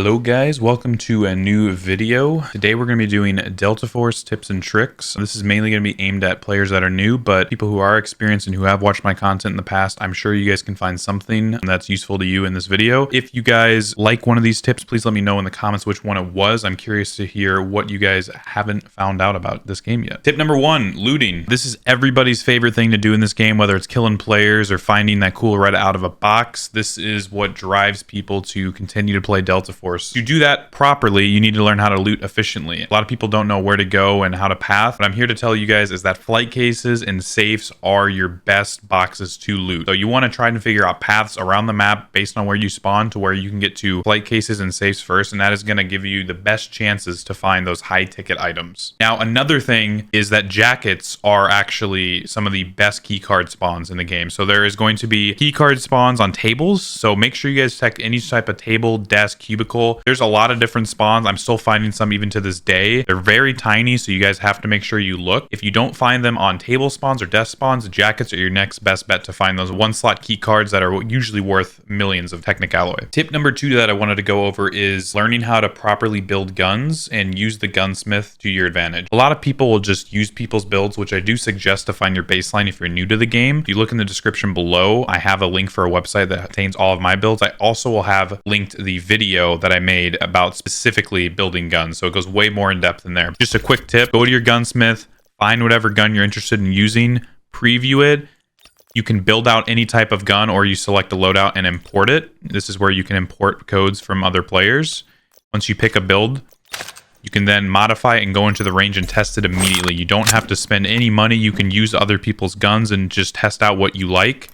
Hello guys, welcome to a new video. Today we're going to be doing Delta Force tips and tricks. This is mainly going to be aimed at players that are new, but people who are experienced and who have watched my content in the past, I'm sure you guys can find something that's useful to you in this video. If you guys like one of these tips, please let me know in the comments which one it was. I'm curious to hear what you guys haven't found out about this game yet. Tip number 1, looting. This is everybody's favorite thing to do in this game, whether it's killing players or finding that cool red out of a box. This is what drives people to continue to play Delta Force. To do that properly, you need to learn how to loot efficiently. A lot of people don't know where to go and how to path. What I'm here to tell you guys is that flight cases and safes are your best boxes to loot. So you want to try and figure out paths around the map based on where you spawn to where you can get to flight cases and safes first, and that is going to give you the best chances to find those high ticket items. Now, another thing is that jackets are actually some of the best keycard spawns in the game. So there is going to be keycard spawns on tables. So make sure you guys check any type of table, desk, cubicle. There's a lot of different spawns. I'm still finding some even to this day. They're very tiny, so you guys have to make sure you look. If you don't find them on table spawns or desk spawns, jackets are your next best bet to find those one slot key cards that are usually worth millions of Technic alloy. Tip number 2 that I wanted to go over is learning how to properly build guns and use the gunsmith to your advantage. A lot of people will just use people's builds, which I do suggest to find your baseline if you're new to the game. If you look in the description below, I have a link for a website that contains all of my builds. I also will have linked the video that I made about specifically building guns, so it goes way more in depth in there. Just a quick tip: go to your gunsmith, find whatever gun you're interested in using, preview it. You can build out any type of gun, or you select a loadout and import it. This is where you can import codes from other players. Once you pick a build, you can then modify it and go into the range and test it immediately. You don't have to spend any money. You can use other people's guns and just test out what you like.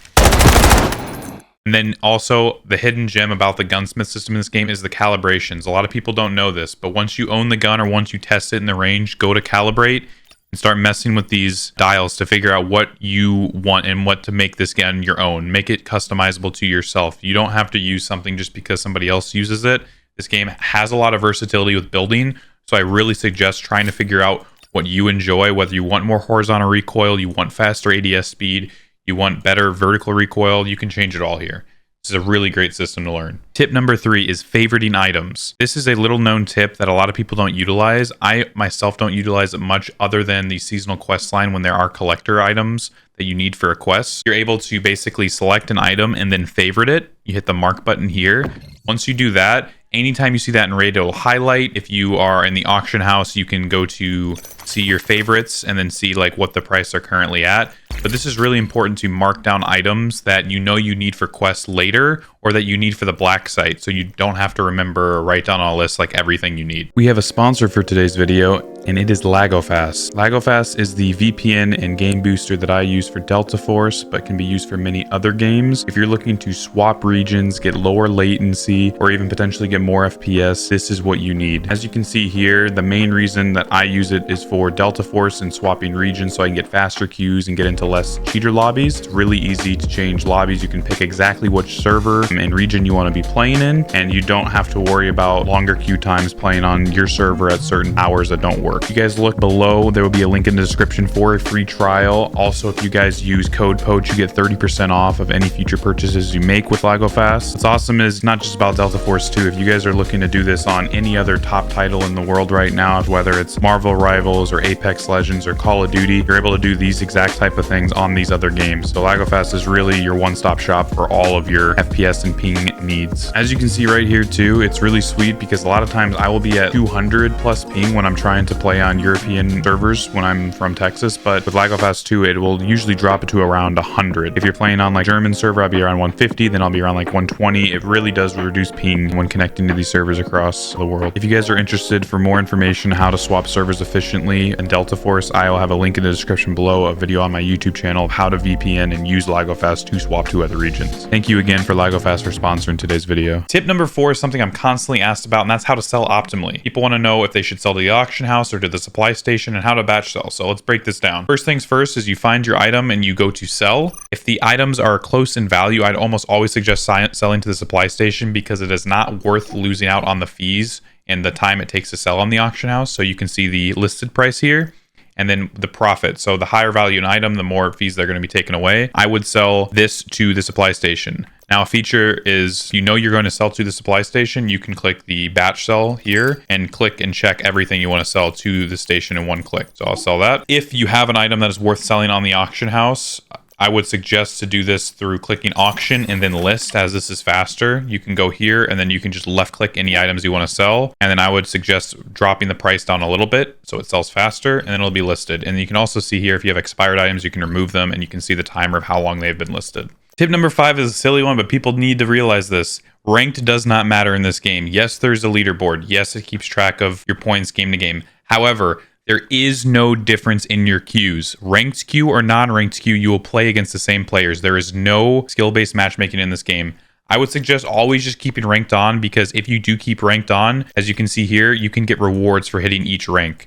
And then also, the hidden gem about the gunsmith system in this game is the calibrations. A lot of people don't know this, but once you own the gun or once you test it in the range, go to calibrate and start messing with these dials to figure out what you want and what to make this gun your own. Make it customizable to yourself. You don't have to use something just because somebody else uses it. This game has a lot of versatility with building, so I really suggest trying to figure out what you enjoy, whether you want more horizontal recoil, you want faster ADS speed, you want better vertical recoil, you can change it all here. This is a really great system to learn. Tip number 3 is favoriting items. This is a little known tip that a lot of people don't utilize. I myself don't utilize it much other than the seasonal quest line when there are collector items that you need for a quest. You're able to basically select an item and then favorite it. You hit the mark button here. Once you do that, anytime you see that in raid, it will highlight. If you are in the auction house, you can go to see your favorites and then see like what the price are currently at. But this is really important to mark down items that you know you need for quests later or that you need for the black site, so you don't have to remember or write down on a list like everything you need. We have a sponsor for today's video, and it is LagoFast. LagoFast is the VPN and game booster that I use for Delta Force, but can be used for many other games. If you're looking to swap regions, get lower latency, or even potentially get more FPS, this is what you need. As you can see here, the main reason that I use it is for Delta Force and swapping regions so I can get faster queues and get into less cheater lobbies. It's really easy to change lobbies. You can pick exactly which server and region you want to be playing in, and you don't have to worry about longer queue times playing on your server at certain hours that don't work. If you guys look below, there will be a link in the description for a free trial. Also, if you guys use code POACH, you get 30% off of any future purchases you make with LagoFast. What's awesome is not just about Delta Force 2. If you guys are looking to do this on any other top title in the world right now, whether it's Marvel Rivals or Apex Legends or Call of Duty, you're able to do these exact type of things on these other games. So LagoFast is really your one-stop shop for all of your FPS and ping needs. As you can see right here too, it's really sweet because a lot of times I will be at 200 plus ping when I'm trying to play on European servers when I'm from Texas, but with LagoFast 2, it will usually drop it to around 100. If you're playing on like German server, I'll be around 150, then I'll be around like 120. It really does reduce ping when connecting to these servers across the world. If you guys are interested for more information on how to swap servers efficiently in Delta Force, I will have a link in the description below, a video on my YouTube channel of how to VPN and use LagoFast to swap to other regions. Thank you again for LagoFast for sponsoring today's video. Tip number 4 is something I'm constantly asked about, and that's how to sell optimally. People want to know if they should sell to the auction house or to the supply station and how to batch sell. So let's break this down. First things first is you find your item and you go to sell. If the items are close in value, I'd almost always suggest selling to the supply station because it is not worth losing out on the fees and the time it takes to sell on the auction house. So you can see the listed price here and then the profit. So the higher value an item, the more fees they're going to be taken away. I would sell this to the supply station. Now, a feature is, you know, you're going to sell to the supply station, you can click the batch sell here and click and check everything you want to sell to the station in one click. So I'll sell that. If you have an item that is worth selling on the auction house, I would suggest to do this through clicking auction and then list, as this is faster. You can go here and then you can just left click any items you want to sell. And then I would suggest dropping the price down a little bit so it sells faster, and then it'll be listed. And you can also see here, if you have expired items, you can remove them and you can see the timer of how long they've been listed. Tip number 5 is a silly one, but people need to realize this. Ranked does not matter in this game. Yes, there's a leaderboard. Yes, it keeps track of your points game to game. However, there is no difference in your queues. Ranked queue or non-ranked queue, you will play against the same players. There is no skill-based matchmaking in this game. I would suggest always just keeping ranked on, because if you do keep ranked on, as you can see here, you can get rewards for hitting each rank.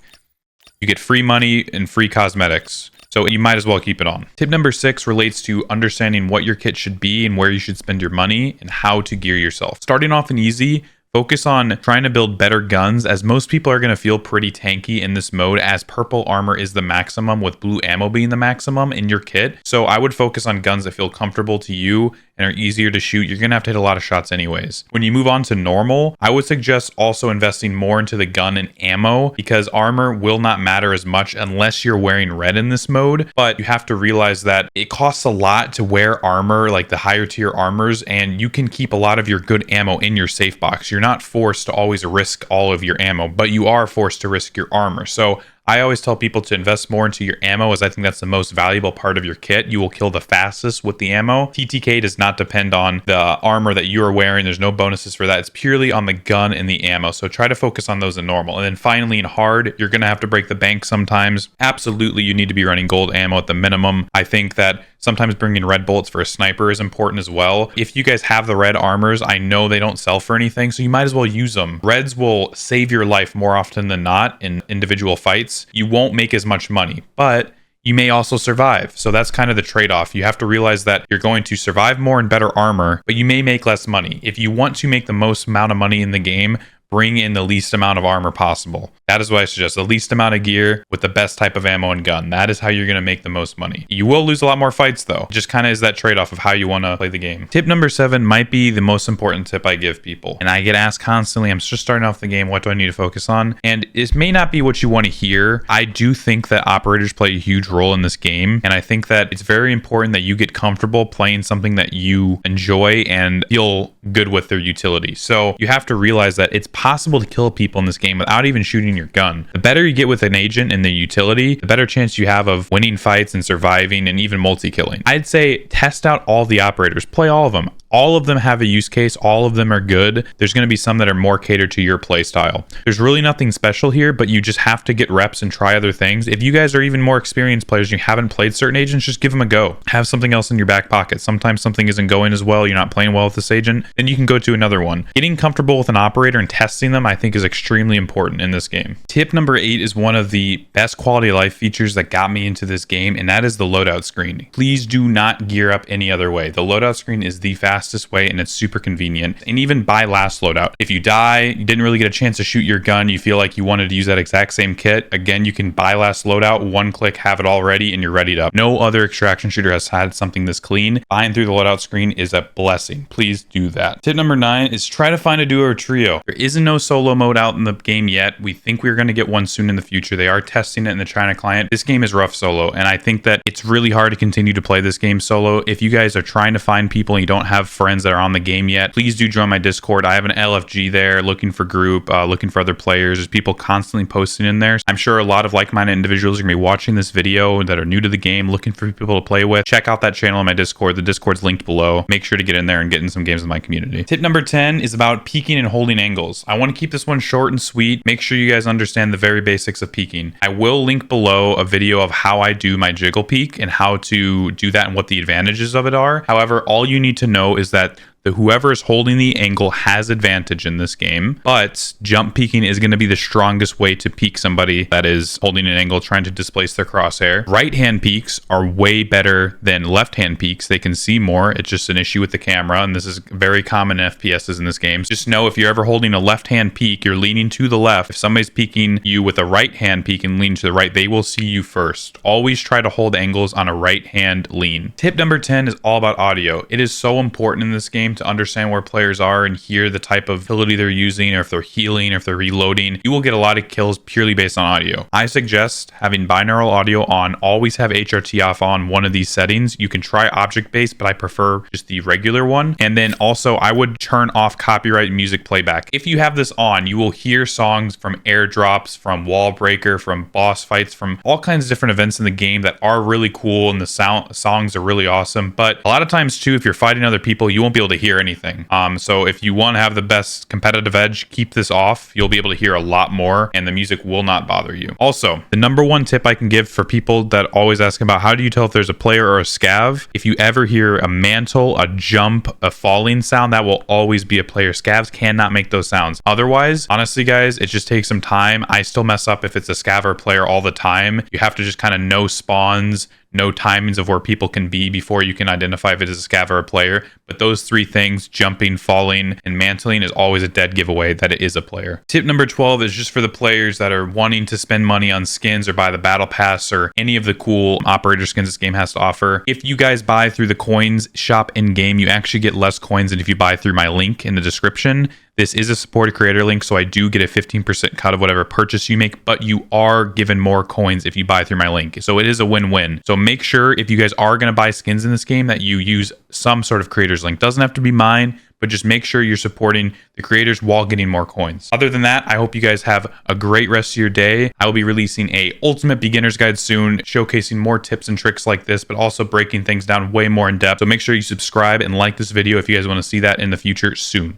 You get free money and free cosmetics. So you might as well keep it on. Tip number 6 relates to understanding what your kit should be and where you should spend your money and how to gear yourself. Starting off in easy, focus on trying to build better guns, as most people are going to feel pretty tanky in this mode, as purple armor is the maximum with blue ammo being the maximum in your kit. So I would focus on guns that feel comfortable to you and are easier to shoot. You're going to have to hit a lot of shots anyways. When you move on to normal, I would suggest also investing more into the gun and ammo, because armor will not matter as much unless you're wearing red in this mode. But you have to realize that it costs a lot to wear armor, like the higher tier armors, and you can keep a lot of your good ammo in your safe box. You're not forced to always risk all of your ammo, but you are forced to risk your armor. So I always tell people to invest more into your ammo, as I think that's the most valuable part of your kit. You will kill the fastest with the ammo. TTK does not depend on the armor that you are wearing. There's no bonuses for that. It's purely on the gun and the ammo. So try to focus on those in normal. And then finally in hard, you're going to have to break the bank sometimes. Absolutely, you need to be running gold ammo at the minimum. I think that sometimes bringing red bullets for a sniper is important as well. If you guys have the red armors, I know they don't sell for anything, so you might as well use them. Reds will save your life more often than not in individual fights. You won't make as much money, but you may also survive. So that's kind of the trade-off. You have to realize that you're going to survive more in better armor, but you may make less money. If you want to make the most amount of money in the game, bring in the least amount of armor possible. That is what I suggest. The least amount of gear with the best type of ammo and gun. That is how you're going to make the most money. You will lose a lot more fights though. It just kind of is that trade-off of how you want to play the game. Tip number 7 might be the most important tip I give people. And I get asked constantly, I'm just starting off the game, what do I need to focus on? And it may not be what you want to hear. I do think that operators play a huge role in this game. And I think that it's very important that you get comfortable playing something that you enjoy and feel good with their utility. So you have to realize that it's possible to kill people in this game without even shooting your gun. The better you get with an agent and the utility, the better chance you have of winning fights and surviving and even multi-killing. I'd say test out all the operators, play all of them. All of them have a use case. All of them are good. There's going to be some that are more catered to your play style. There's really nothing special here, but you just have to get reps and try other things. If you guys are even more experienced players, you haven't played certain agents, just give them a go. Have something else in your back pocket. Sometimes something isn't going as well, you're not playing well with this agent, then you can go to another one. Getting comfortable with an operator and testing them, I think, is extremely important in this game. Tip number 8 is one of the best quality of life features that got me into this game, and that is the loadout screen. Please do not gear up any other way. The loadout screen is the fastest way, and it's super convenient. And even buy last loadout. If you die, you didn't really get a chance to shoot your gun, you feel like you wanted to use that exact same kit, again, you can buy last loadout, one click, have it all ready, and you're ready to up. No other extraction shooter has had something this clean. Buying through the loadout screen is a blessing. Please do that. Tip number 9 is try to find a duo or trio. There isn't no solo mode out in the game yet. We think we're going to get one soon in the future. They are testing it in the China client. This game is rough solo, and I think that it's really hard to continue to play this game solo. If you guys are trying to find people and you don't have friends that are on the game yet, please do join my Discord. I have an LFG there, looking for group, looking for other players. There's people constantly posting in there. I'm sure a lot of like-minded individuals are going to be watching this video that are new to the game, looking for people to play with. Check out that channel in my Discord. The Discord's linked below. Make sure to get in there and get in some games with my community. Tip number 10 is about peeking and holding angles. I want to keep this one short and sweet. Make sure you guys understand the very basics of peeking. I will link below a video of how I do my jiggle peek and how to do that and what the advantages of it are. However, all you need to know is that whoever is holding the angle has advantage in this game, but jump peeking is going to be the strongest way to peek somebody that is holding an angle trying to displace their crosshair. Right hand peeks are way better than left hand peeks. They can see more. It's just an issue with the camera, and this is very common in FPSs in this game. Just know if you're ever holding a left hand peek, you're leaning to the left. If somebody's peeking you with a right hand peek and lean to the right, they will see you first. Always try to hold angles on a right hand lean. Tip number 10 is all about audio. It is so important in this game to understand where players are and hear the type of ability they're using, or if they're healing, or if they're reloading. You will get a lot of kills purely based on audio. I suggest having binaural audio on. Always have HRT off on one of these settings. You can try object based, but I prefer just the regular one. And then also I would turn off copyright music playback. If you have this on, you will hear songs from airdrops, from wall breaker, from boss fights, from all kinds of different events in the game that are really cool, and the songs are really awesome. But a lot of times too, if you're fighting other people, you won't be able to hear anything. So if you want to have the best competitive edge, keep this off. You'll be able to hear a lot more, and the music will not bother you. Also, the number one tip I can give for people that always ask about how do you tell if there's a player or a scav, if you ever hear a mantle, a jump, a falling sound, that will always be a player. Scavs cannot make those sounds. Otherwise, honestly guys, it just takes some time. I still mess up if it's a scav or player all the time. You have to just kind of know spawns, know timings of where people can be before you can identify if it is a scav or a player. But those three things, jumping, falling, and mantling, is always a dead giveaway that it is a player. Tip number 12 is just for the players that are wanting to spend money on skins or buy the battle pass or any of the cool operator skins this game has to offer. If you guys buy through the coins shop in game, you actually get less coins than if you buy through my link in the description. This is a supported creator link, so I do get a 15% cut of whatever purchase you make, but you are given more coins if you buy through my link. So it is a win-win. So make sure if you guys are going to buy skins in this game that you use some sort of creator's link. Doesn't have to be mine, but just make sure you're supporting the creators while getting more coins. Other than that, I hope you guys have a great rest of your day. I will be releasing a ultimate beginner's guide soon, showcasing more tips and tricks like this, but also breaking things down way more in depth. So make sure you subscribe and like this video if you guys want to see that in the future soon.